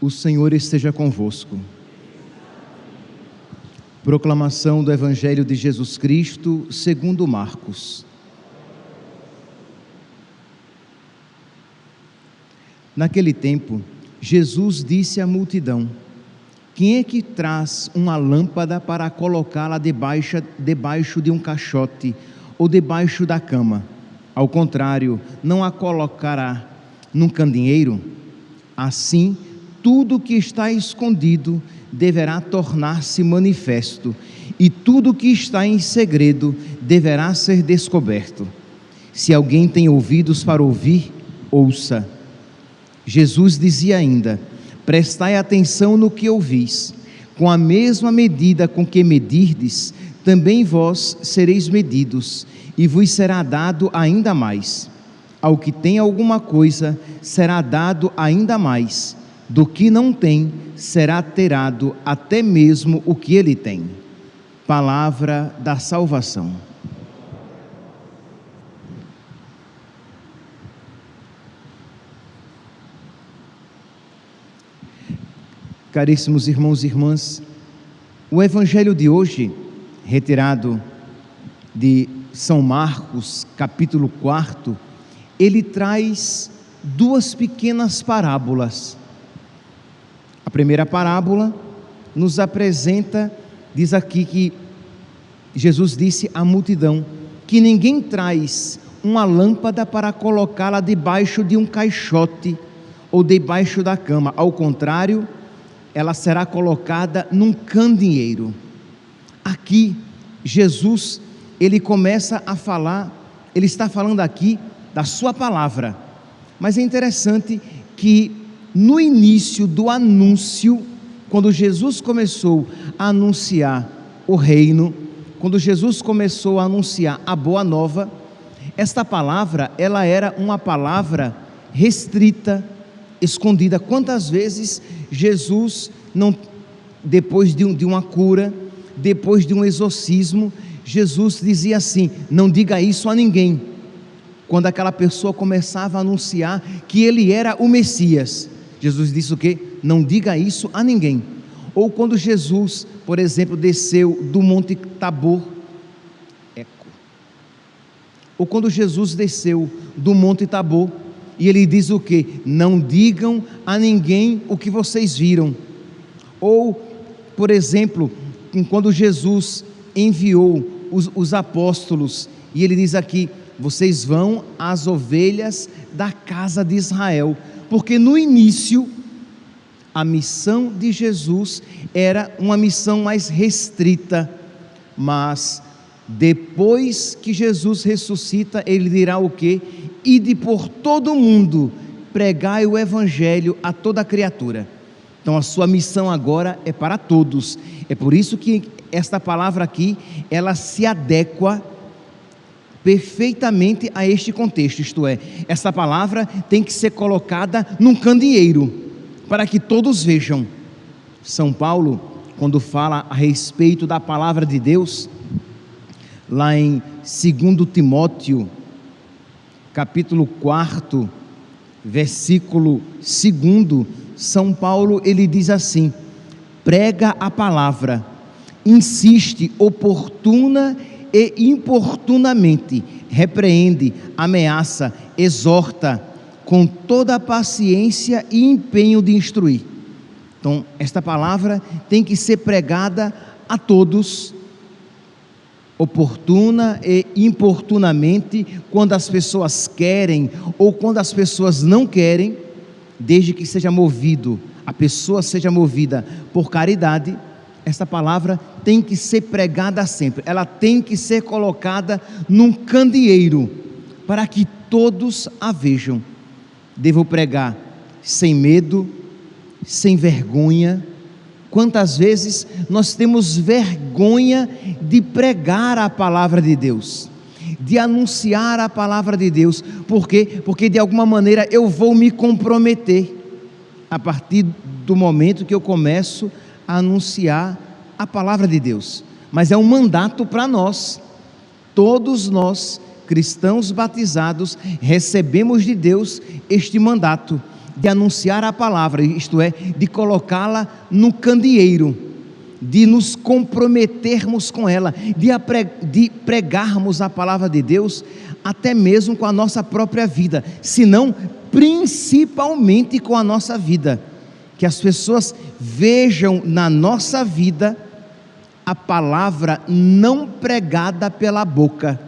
O Senhor esteja convosco. Proclamação do Evangelho de Jesus Cristo segundo Marcos. Naquele tempo, Jesus disse à multidão: quem é que traz uma lâmpada para colocá-la debaixo de um caixote ou debaixo da cama? Ao contrário, não a colocará num candeeiro? Assim, tudo que está escondido deverá tornar-se manifesto, e tudo que está em segredo deverá ser descoberto. Se alguém tem ouvidos para ouvir, ouça. Jesus dizia ainda: prestai atenção no que ouvis. Com a mesma medida com que medirdes, também vós sereis medidos, e vos será dado ainda mais. Ao que tem alguma coisa, será dado ainda mais. Do que não tem, será tirado até mesmo o que ele tem. Palavra da salvação. Caríssimos irmãos e irmãs, o Evangelho de hoje, retirado de São Marcos, capítulo 4, ele traz duas pequenas parábolas. A primeira parábola nos apresenta, diz aqui que Jesus disse à multidão que ninguém traz uma lâmpada para colocá-la debaixo de um caixote ou debaixo da cama. Ao contrário, ela será colocada num candeeiro. Aqui, Jesus, ele começa a falar, ele está falando aqui da sua palavra, mas é interessante que no início do anúncio, quando Jesus começou a anunciar o reino, quando Jesus começou a anunciar a boa nova, esta palavra, ela era uma palavra restrita, escondida. Quantas vezes Jesus, depois de uma cura, depois de um exorcismo, Jesus dizia assim: não diga isso a ninguém. Quando aquela pessoa começava a anunciar que ele era o Messias, Jesus disse o quê? Não diga isso a ninguém. Ou quando Jesus, por exemplo, desceu do Monte Tabor, ou quando Jesus desceu do Monte Tabor, e ele diz o quê? Não digam a ninguém o que vocês viram. Ou, por exemplo, quando Jesus enviou os apóstolos, e ele diz aqui: vocês vão às ovelhas da casa de Israel, porque no início a missão de Jesus era uma missão mais restrita, mas depois que Jesus ressuscita, ele dirá o quê? Ide por todo o mundo, pregai o evangelho a toda criatura. Então a sua missão agora é para todos. É por isso que esta palavra aqui, ela se adequa perfeitamente a este contexto, isto é, essa palavra tem que ser colocada num candeeiro, para que todos vejam. São Paulo, quando fala a respeito da palavra de Deus, lá em 2 Timóteo, capítulo 4, versículo 2, São Paulo, ele diz assim: prega a palavra, insiste oportuna e importunamente, repreende, ameaça, exorta, com toda a paciência e empenho de instruir. Então, esta palavra tem que ser pregada a todos, oportuna e importunamente, quando as pessoas querem ou quando as pessoas não querem, desde que seja movido, a pessoa seja movida por caridade. Esta palavra tem que ser pregada sempre, ela tem que ser colocada num candeeiro, para que todos a vejam. Devo pregar sem medo, sem vergonha. Quantas vezes nós temos vergonha de pregar a palavra de Deus, de anunciar a palavra de Deus? Por quê? Porque de alguma maneira eu vou me comprometer, a partir do momento que eu começo a anunciar a palavra de Deus. Mas é um mandato para nós, todos nós, cristãos batizados, recebemos de Deus este mandato de anunciar a palavra, isto é, de colocá-la no candeeiro, de nos comprometermos com ela, de pregarmos a palavra de Deus, até mesmo com a nossa própria vida, se não principalmente com a nossa vida, que as pessoas vejam na nossa vida a palavra não pregada pela boca,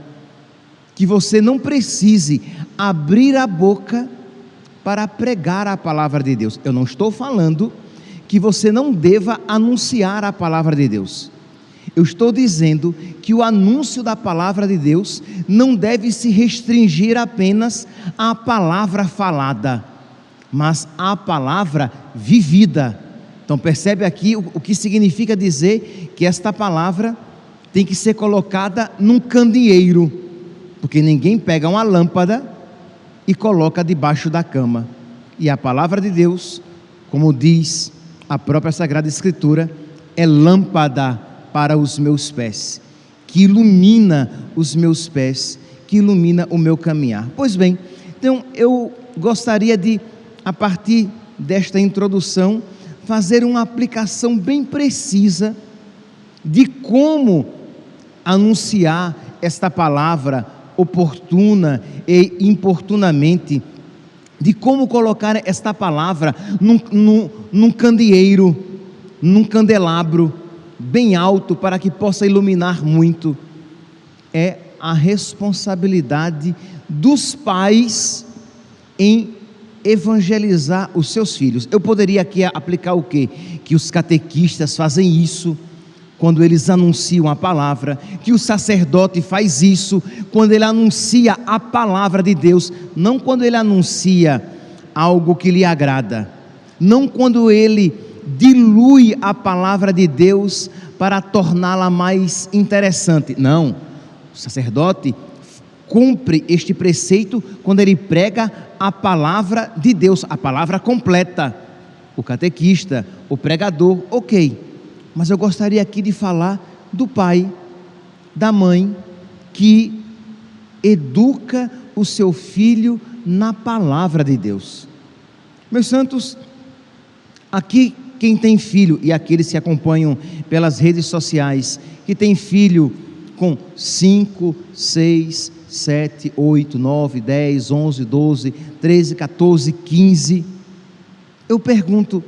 que você não precise abrir a boca para pregar a palavra de Deus. Eu não estou falando que você não deva anunciar a palavra de Deus. Eu estou dizendo que o anúncio da palavra de Deus não deve se restringir apenas à palavra falada, mas à palavra vivida. Então percebe aqui o que significa dizer que esta palavra tem que ser colocada num candeeiro, porque ninguém pega uma lâmpada e coloca debaixo da cama. E a palavra de Deus, como diz a própria Sagrada Escritura, é lâmpada para os meus pés, que ilumina os meus pés, que ilumina o meu caminhar. Pois bem, então eu gostaria de, a partir desta introdução, fazer uma aplicação bem precisa de como anunciar esta palavra oportuna e importunamente, de como colocar esta palavra num candeeiro, num candelabro bem alto, para que possa iluminar muito. É a responsabilidade dos pais em evangelizar os seus filhos. Eu poderia aqui aplicar o quê? Que os catequistas fazem isso quando eles anunciam a palavra, que o sacerdote faz isso quando ele anuncia a palavra de Deus, não quando ele anuncia algo que lhe agrada, não quando ele dilui a palavra de Deus para torná-la mais interessante. Não, o sacerdote cumpre este preceito quando ele prega a palavra de Deus, a palavra completa. O catequista, o pregador, ok. Mas eu gostaria aqui de falar do pai, da mãe, que educa o seu filho na palavra de Deus. Meus santos, aqui quem tem filho, e aqueles que acompanham pelas redes sociais, que tem filho com 5, 6, 7, 8, 9, 10, 11, 12, 13, 14, 15, eu pergunto,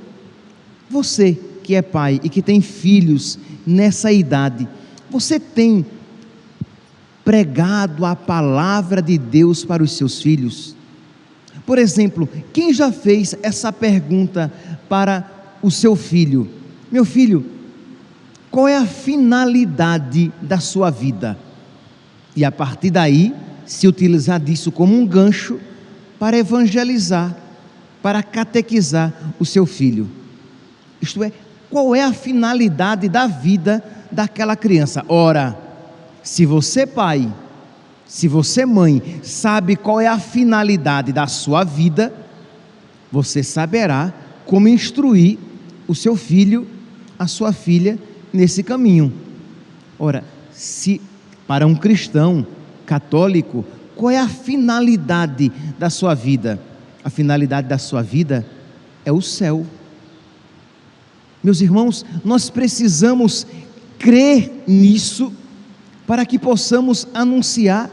você que é pai e que tem filhos nessa idade, você tem pregado a palavra de Deus para os seus filhos? Por exemplo, quem já fez essa pergunta para o seu filho? Meu filho, qual é a finalidade da sua vida? E a partir daí, se utilizar disso como um gancho para evangelizar, para catequizar o seu filho. Isto é, qual é a finalidade da vida daquela criança? Ora, se você pai, se você mãe, sabe qual é a finalidade da sua vida, você saberá como instruir o seu filho, a sua filha, nesse caminho. Ora, se para um cristão católico, qual é a finalidade da sua vida? A finalidade da sua vida é o céu. Meus irmãos, nós precisamos crer nisso para que possamos anunciar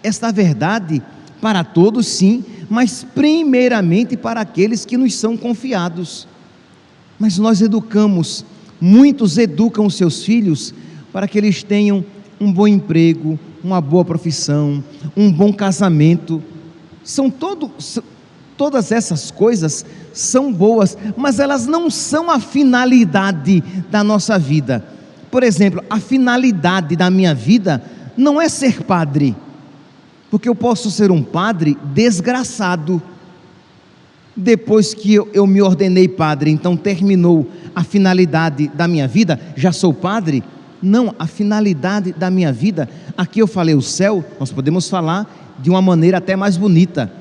esta verdade para todos, sim, mas primeiramente para aqueles que nos são confiados. Mas nós educamos, muitos educam os seus filhos para que eles tenham um bom emprego, uma boa profissão, um bom casamento. Todas essas coisas são boas, mas elas não são a finalidade da nossa vida. Por exemplo, a finalidade da minha vida não é ser padre, porque eu posso ser um padre desgraçado. Depois que eu me ordenei padre, então terminou a finalidade da minha vida, já sou padre? Não, a finalidade da minha vida, aqui eu falei o céu, nós podemos falar de uma maneira até mais bonita,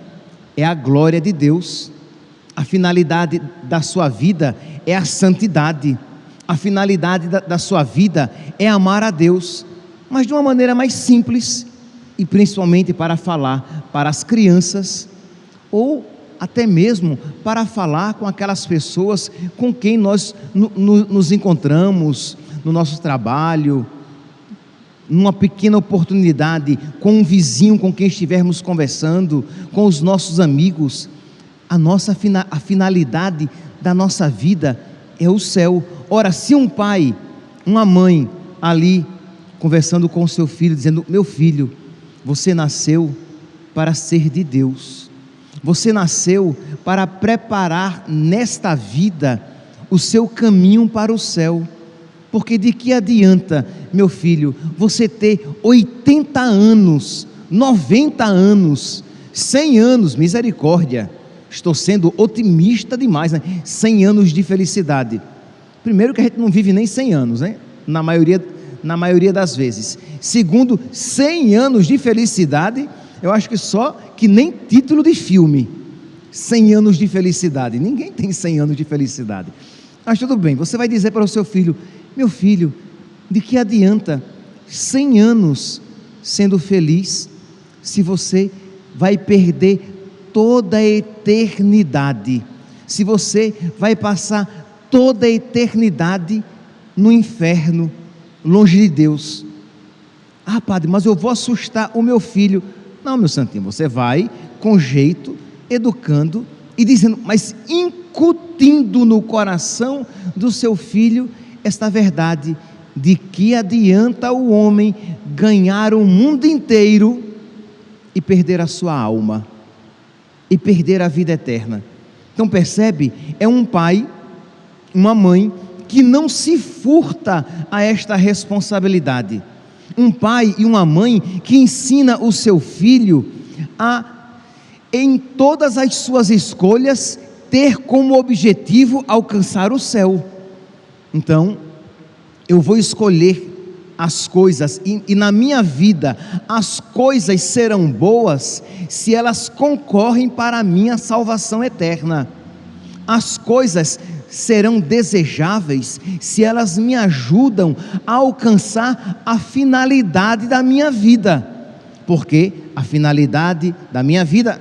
é a glória de Deus. A finalidade da sua vida é a santidade, a finalidade da sua vida é amar a Deus, mas de uma maneira mais simples, e principalmente para falar para as crianças, ou até mesmo para falar com aquelas pessoas com quem nós nos encontramos no nosso trabalho, numa pequena oportunidade, com um vizinho com quem estivermos conversando, com os nossos amigos. A finalidade da nossa vida é o céu. Ora, se um pai, uma mãe ali conversando com o seu filho, dizendo: meu filho, você nasceu para ser de Deus, você nasceu para preparar nesta vida o seu caminho para o céu, porque de que adianta, meu filho, você ter 80 anos, 90 anos, 100 anos, misericórdia, estou sendo otimista demais, né? 100 anos de felicidade. Primeiro que a gente não vive nem 100 anos, né? Na maioria das vezes. Segundo, 100 anos de felicidade, eu acho que só que nem título de filme. 100 anos de felicidade, ninguém tem 100 anos de felicidade. Mas tudo bem, você vai dizer para o seu filho: meu filho, de que adianta 100 anos sendo feliz, se você vai perder toda a eternidade, se você vai passar toda a eternidade no inferno, longe de Deus? Ah, padre, mas eu vou assustar o meu filho. Não, meu santinho, você vai com jeito, educando e dizendo, mas incutindo no coração do seu filho esta verdade: de que adianta o homem ganhar o mundo inteiro e perder a sua alma, e perder a vida eterna? Então percebe, é um pai, uma mãe que não se furta a esta responsabilidade, um pai e uma mãe que ensina o seu filho a, em todas as suas escolhas, ter como objetivo alcançar o céu. Então, eu vou escolher as coisas, e na minha vida as coisas serão boas se elas concorrem para a minha salvação eterna. As coisas serão desejáveis se elas me ajudam a alcançar a finalidade da minha vida, porque a finalidade da minha vida,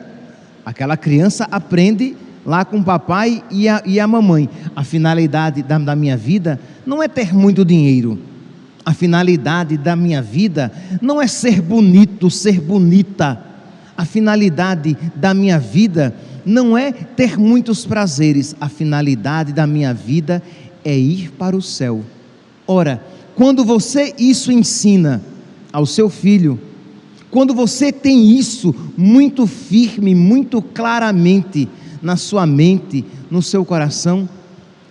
aquela criança aprende lá com o papai e a mamãe. A finalidade da minha vida não é ter muito dinheiro. A finalidade da minha vida não é ser bonito, ser bonita. A finalidade da minha vida não é ter muitos prazeres. A finalidade da minha vida é ir para o céu. Ora, quando você isso ensina ao seu filho, quando você tem isso muito firme, muito claramente na sua mente, no seu coração,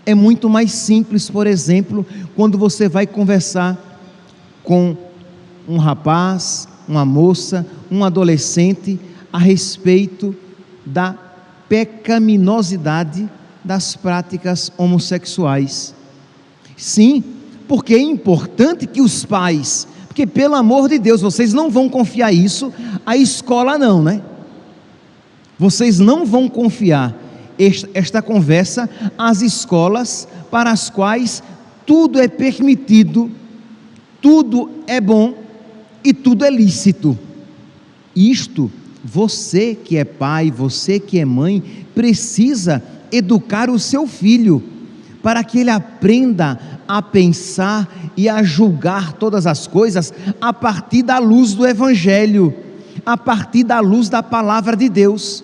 é muito mais simples. Por exemplo, quando você vai conversar com um rapaz, uma moça, um adolescente, a respeito da pecaminosidade das práticas homossexuais. Sim, porque é importante que os pais, porque pelo amor de Deus, vocês não vão confiar isso à escola não, né? Vocês não vão confiar esta conversa às escolas, para as quais tudo é permitido, tudo é bom e tudo é lícito. Isto, você que é pai, você que é mãe, precisa educar o seu filho, para que ele aprenda a pensar e a julgar todas as coisas a partir da luz do Evangelho, a partir da luz da palavra de Deus.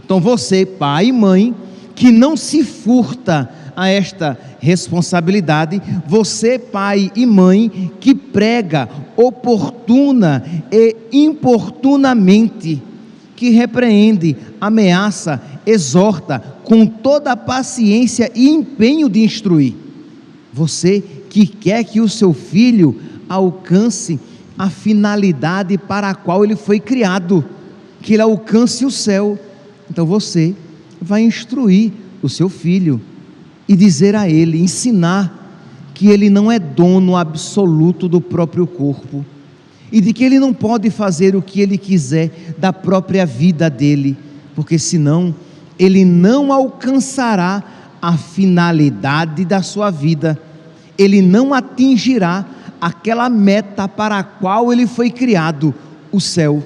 Então você, pai e mãe, que não se furta a esta responsabilidade, você, pai e mãe, que prega oportuna e importunamente, que repreende, ameaça, exorta com toda a paciência e empenho de instruir. Você que quer que o seu filho alcance a finalidade para a qual ele foi criado, que ele alcance o céu. Então você vai instruir o seu filho e dizer a ele, ensinar que ele não é dono absoluto do próprio corpo, e de que ele não pode fazer o que ele quiser da própria vida dele, porque senão ele não alcançará a finalidade da sua vida, ele não atingirá aquela meta para a qual ele foi criado, o céu.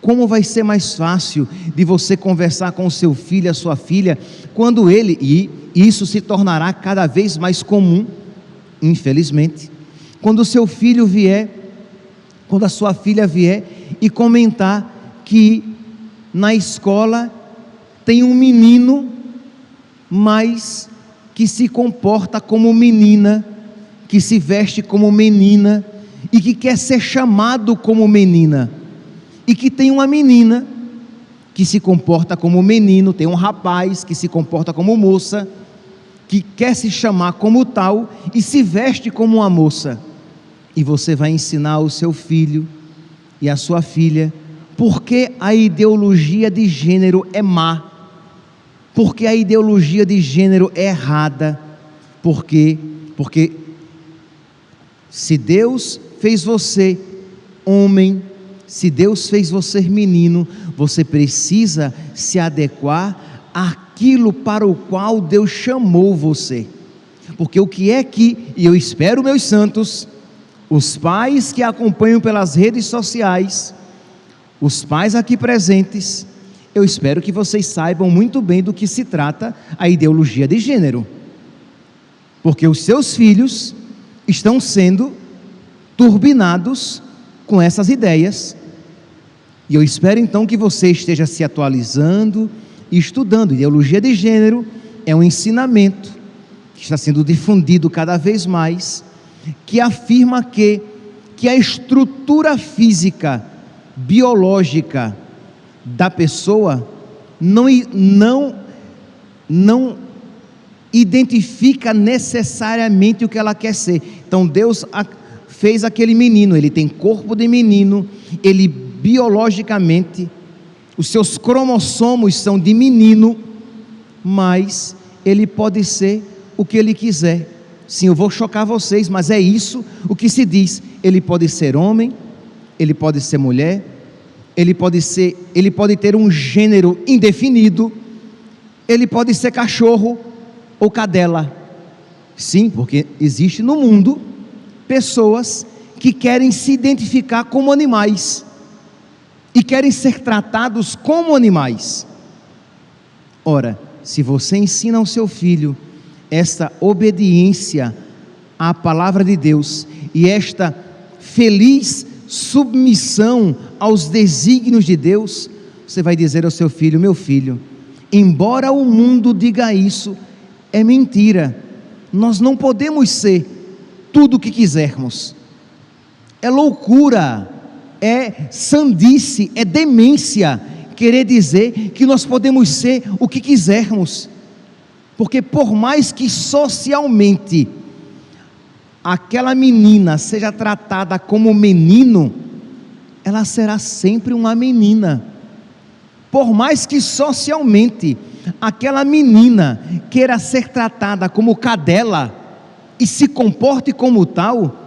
Como vai ser mais fácil de você conversar com o seu filho, a sua filha, quando ele, e isso se tornará cada vez mais comum, infelizmente, quando o seu filho vier, quando a sua filha vier e comentar que na escola tem um menino, mas que se comporta como menina, que se veste como menina e que quer ser chamado como menina, e que tem uma menina que se comporta como menino, tem um rapaz que se comporta como moça, que quer se chamar como tal e se veste como uma moça. E você vai ensinar o seu filho e a sua filha porque a ideologia de gênero é má, porque a ideologia de gênero é errada, porque se Deus fez você homem, se Deus fez você menino, você precisa se adequar àquilo para o qual Deus chamou você. Porque o que é que, e eu espero, meus santos, os pais que acompanham pelas redes sociais, os pais aqui presentes, eu espero que vocês saibam muito bem do que se trata a ideologia de gênero, porque os seus filhos estão sendo turbinados com essas ideias, e eu espero então que você esteja se atualizando e estudando. Ideologia de gênero é um ensinamento que está sendo difundido cada vez mais, que afirma que a estrutura física, biológica da pessoa não identifica necessariamente o que ela quer ser. Então Deus fez aquele menino, ele tem corpo de menino, ele biologicamente, os seus cromossomos são de menino, mas ele pode ser o que ele quiser. Sim, eu vou chocar vocês, mas é isso o que se diz. Ele pode ser homem, ele pode ser mulher, ele pode ter um gênero indefinido, ele pode ser cachorro ou cadela. Sim, porque existe no mundo pessoas que querem se identificar como animais e querem ser tratados como animais. Ora, se você ensina ao seu filho esta obediência à palavra de Deus e esta feliz submissão aos desígnios de Deus, você vai dizer ao seu filho: meu filho, embora o mundo diga isso, é mentira. Nós não podemos ser tudo o que quisermos. É loucura, é sandice, é demência querer dizer que nós podemos ser o que quisermos, porque por mais que socialmente aquela menina seja tratada como menino, ela será sempre uma menina. Por mais que socialmente aquela menina queira ser tratada como cadela e se comporte como tal,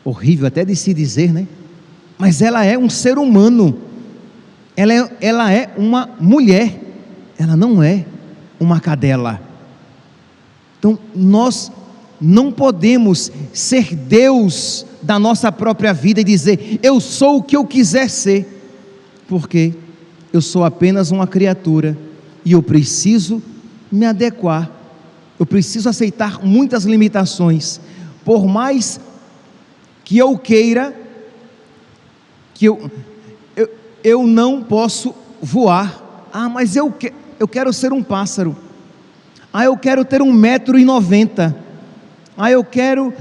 horrível até de se dizer, né? Mas ela é um ser humano, ela é uma mulher, ela não é uma cadela. Então nós não podemos ser Deus da nossa própria vida e dizer: eu sou o que eu quiser ser, porque eu sou apenas uma criatura e eu preciso me adequar, eu preciso aceitar muitas limitações. Por mais que eu queira, que eu não posso voar. Mas eu quero ser um pássaro. Eu quero ter 1,90 m. Eu quero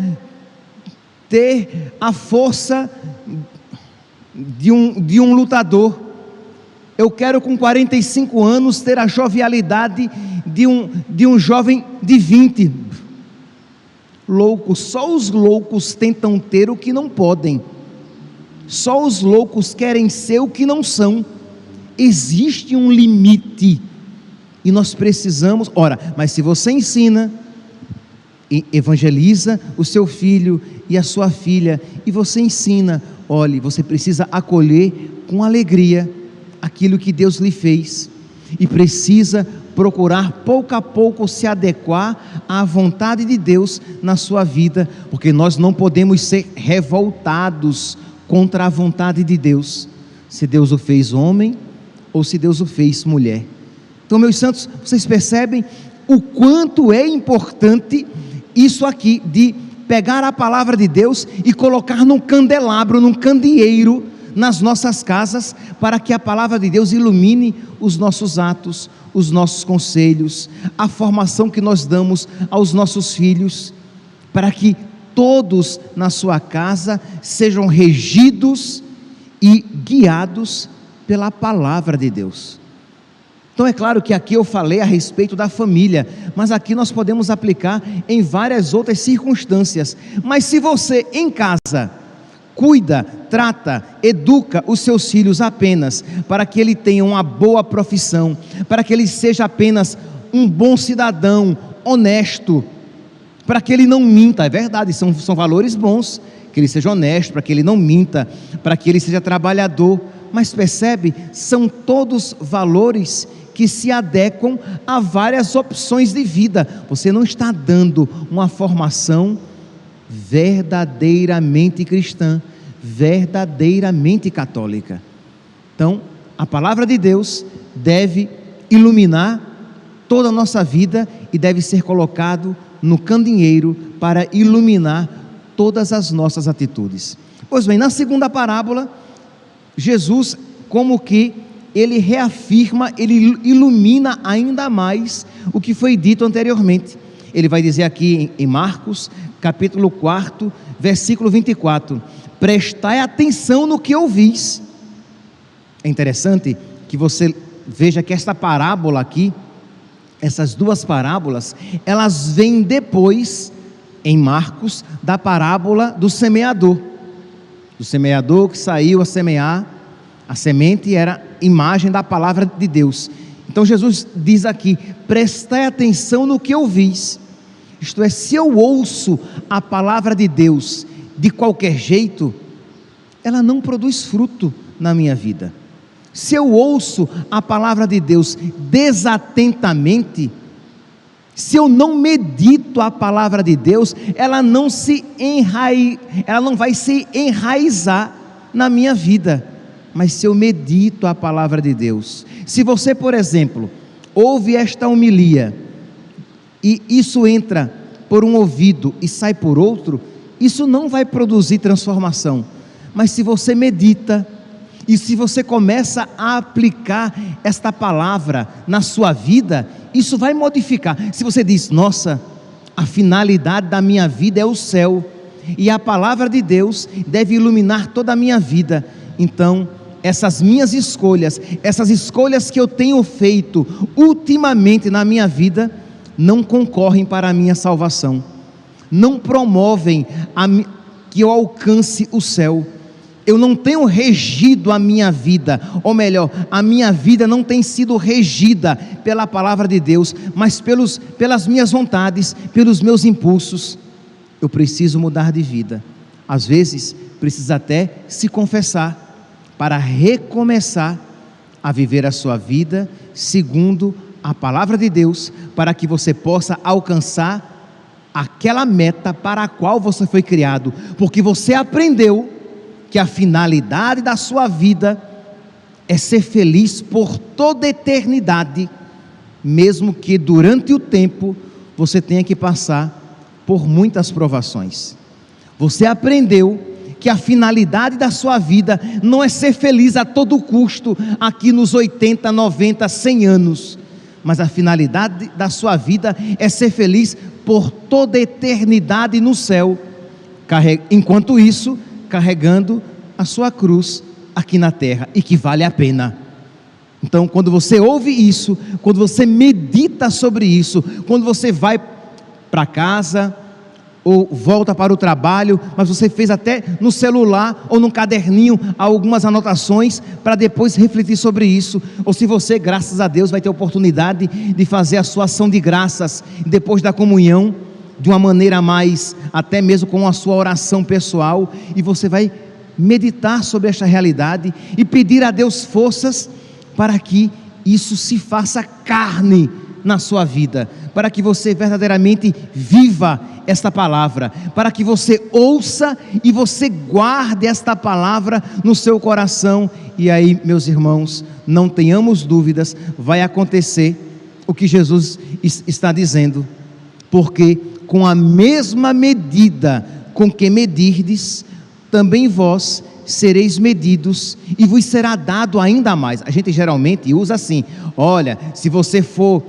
ter a força de um lutador. Eu quero com 45 anos ter a jovialidade de um jovem de 20. Louco, só os loucos tentam ter o que não podem. Só os loucos querem ser o que não são. Existe um limite e nós precisamos. Mas se você ensina e evangeliza o seu filho e a sua filha, e você ensina: olhe, você precisa acolher com alegria aquilo que Deus lhe fez, e precisa procurar pouco a pouco se adequar à vontade de Deus na sua vida, porque nós não podemos ser revoltados contra a vontade de Deus. se Deus o fez homem ou se Deus o fez mulher. Então, meus santos, vocês percebem o quanto é importante isso aqui, de pegar a palavra de Deus e colocar num candelabro, num candeeiro nas nossas casas, para que a palavra de Deus ilumine os nossos atos, os nossos conselhos, a formação que nós damos aos nossos filhos, para que todos na sua casa sejam regidos e guiados pela palavra de Deus. Então é claro que aqui eu falei a respeito da família, mas aqui nós podemos aplicar em várias outras circunstâncias. Mas se você em casa cuida, trata, educa os seus filhos apenas para que ele tenha uma boa profissão, para que ele seja apenas um bom cidadão, honesto, para que ele não minta, é verdade, são valores bons, que ele seja honesto, para que ele não minta, para que ele seja trabalhador, mas percebe, são todos valores que se adequam a várias opções de vida. Você não está dando uma formação verdadeiramente cristã, verdadeiramente católica. Então, a palavra de Deus deve iluminar toda a nossa vida e deve ser colocado no candeeiro para iluminar todas as nossas atitudes. Pois bem, na segunda parábola, Jesus, como que ele reafirma, ele ilumina ainda mais o que foi dito anteriormente. Ele vai dizer aqui em Marcos, capítulo 4, versículo 24: prestai atenção no que ouvis. É interessante que você veja que esta parábola aqui, essas duas parábolas, elas vêm depois, em Marcos, da parábola do semeador que saiu a semear. A semente era imagem da palavra de Deus. Então Jesus diz aqui: prestai atenção no que ouvis. Isto é, se eu ouço a palavra de Deus de qualquer jeito, ela não produz fruto na minha vida. Se eu ouço a palavra de Deus desatentamente, se eu não medito a palavra de Deus, ela não vai se enraizar na minha vida. Mas se eu medito a palavra de Deus, se você, por exemplo, ouve esta homilia e isso entra por um ouvido e sai por outro, isso não vai produzir transformação. Mas se você medita e se você começa a aplicar esta palavra na sua vida, isso vai modificar. Se você diz: nossa, a finalidade da minha vida é o céu, e a palavra de Deus deve iluminar toda a minha vida, então essas minhas escolhas, essas escolhas que eu tenho feito ultimamente na minha vida, não concorrem para a minha salvação, não promovem que eu alcance o céu. Eu não tenho regido a minha vida, ou melhor, a minha vida não tem sido regida pela palavra de Deus, mas pelas minhas vontades, pelos meus impulsos. Eu preciso mudar de vida. Às vezes, precisa até se confessar, para recomeçar a viver a sua vida segundo a palavra de Deus, para que você possa alcançar aquela meta para a qual você foi criado, porque você aprendeu que a finalidade da sua vida é ser feliz por toda a eternidade, mesmo que durante o tempo você tenha que passar por muitas provações. Você aprendeu que a finalidade da sua vida não é ser feliz a todo custo, aqui nos 80, 90, 100 anos, mas a finalidade da sua vida é ser feliz por toda a eternidade no céu, enquanto isso, carregando a sua cruz aqui na terra, e que vale a pena. Então, quando você ouve isso, quando você medita sobre isso, quando você vai para casa ou volta para o trabalho, mas você fez até no celular ou num caderninho algumas anotações para depois refletir sobre isso, ou se você, graças a Deus, vai ter oportunidade de fazer a sua ação de graças depois da comunhão, de uma maneira mais, até mesmo com a sua oração pessoal, e você vai meditar sobre esta realidade e pedir a Deus forças para que isso se faça carne na sua vida, para que você verdadeiramente viva esta palavra, para que você ouça e você guarde esta palavra no seu coração. E aí, meus irmãos, não tenhamos dúvidas, vai acontecer o que Jesus está dizendo, porque com a mesma medida com que medirdes, também vós sereis medidos e vos será dado ainda mais. A gente geralmente usa assim: olha, se você for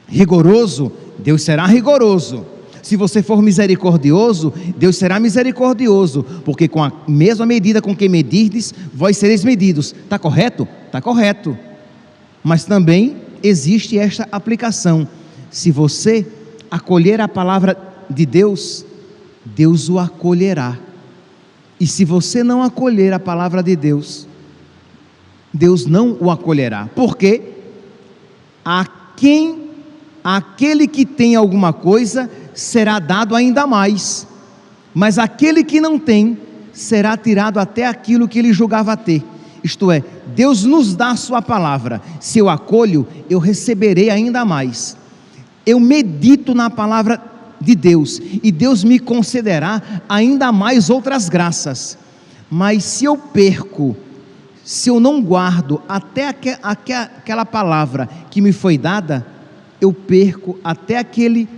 rigoroso, Deus será rigoroso. Se você for misericordioso, Deus será misericordioso, porque com a mesma medida com que medirdes, vós sereis medidos. Está correto? Está correto. Mas também existe esta aplicação: se você acolher a palavra de Deus, Deus o acolherá. E se você não acolher a palavra de Deus, Deus não o acolherá. Porque aquele que tem alguma coisa será dado ainda mais, mas aquele que não tem será tirado até aquilo que ele julgava ter. Isto é, Deus nos dá a sua palavra. Se eu acolho, eu receberei ainda mais. Eu medito na palavra de Deus e Deus me concederá ainda mais outras graças. Mas se eu perco, se eu não guardo até aquela palavra que me foi dada, eu perco até aquele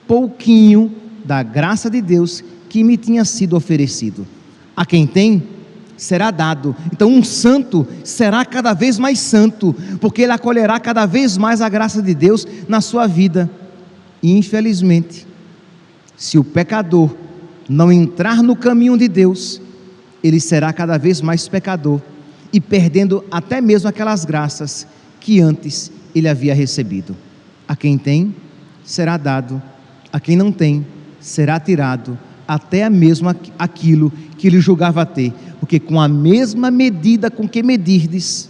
pouquinho da graça de Deus que me tinha sido oferecido. A quem tem, será dado. Então um santo será cada vez mais santo, porque ele acolherá cada vez mais a graça de Deus na sua vida. E infelizmente, se o pecador não entrar no caminho de Deus, ele será cada vez mais pecador e perdendo até mesmo aquelas graças que antes ele havia recebido. A quem tem, será dado; a quem não tem, será tirado até mesmo aquilo que ele julgava ter, porque com a mesma medida com que medirdes,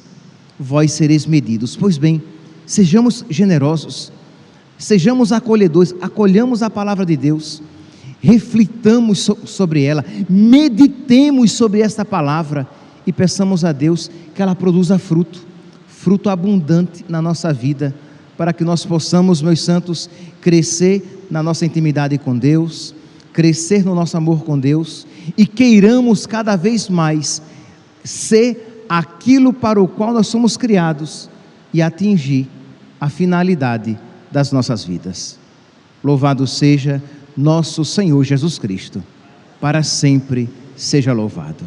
vós sereis medidos. Pois bem, sejamos generosos, sejamos acolhedores, acolhamos a palavra de Deus, reflitamos sobre ela, meditemos sobre esta palavra e peçamos a Deus que ela produza fruto abundante na nossa vida, para que nós possamos, meus santos, crescer na nossa intimidade com Deus, crescer no nosso amor com Deus e queiramos cada vez mais ser aquilo para o qual nós somos criados e atingir a finalidade das nossas vidas. Louvado seja nosso Senhor Jesus Cristo, para sempre seja louvado.